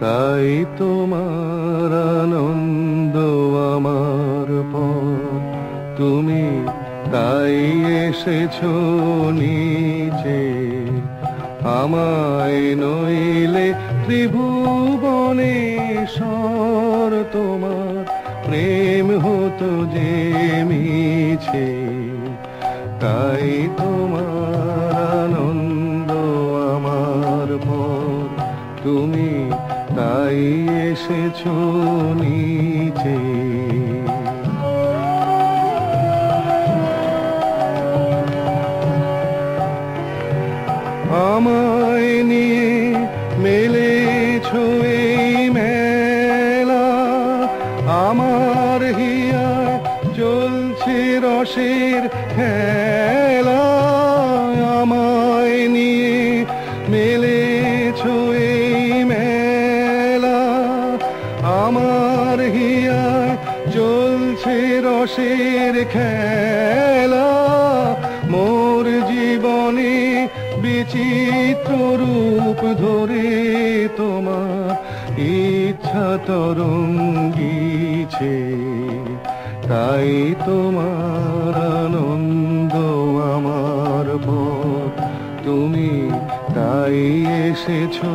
তাই তোমার আনন্দ আমার পর, তুমি তাই এসেছো নিচে। আমায় নইলে ত্রিভুবনেশ্বর তোমার প্রেম হতো যে মিছে। তাই তোমার আনন্দ আমার পর, তুমি তাই এসেছো নিচে। আমায় নিয়ে মেলেছো এই মেলা, আমার হিয়ায় চলছে রসের খেলা। আমায় নিয়ে মেলেছো এই মেলা, আমার হিয়ায় চলছে রসের খেলা। মোর জীবনে বিচিত্র রূপ ধরে তোমার ইচ্ছা তরঙ্গিছে। তাই তোমার আনন্দ আমার পর, তুমি তাই এসেছো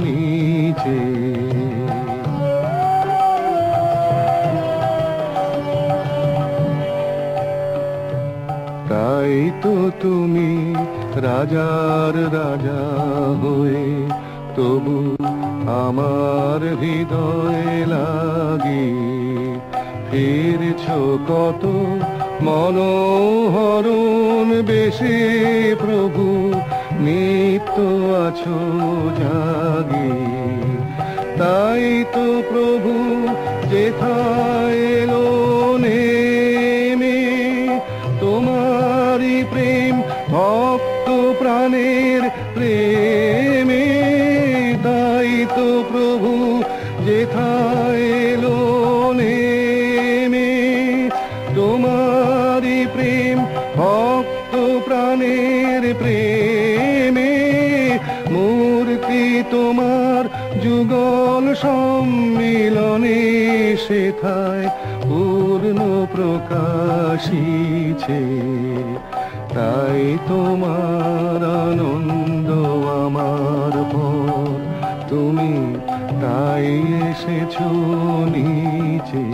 নিচে। তাই তো তুমি রাজার রাজা হয়ে তবু আমার হৃদয় লাগি ফিরছো কত মনোহরণ বেশে প্রভু, নিত্য আছো জাগি। তাই তো প্রভু যেথায় এলো নেমে, তোমারি প্রেম ভক্ত প্রাণের প্রেমে। তাই তো প্রভু যেথায় এলো নেমে, তোমারি প্রেম ভক্ত প্রাণের প্রেমে। মূর্তি তোমার যুগল সম্মিলনে সেথায় পূর্ণ প্রকাশিছে। তাই তোমার আনন্দ আমার পর, তুমি তাই এসেছো নিচে।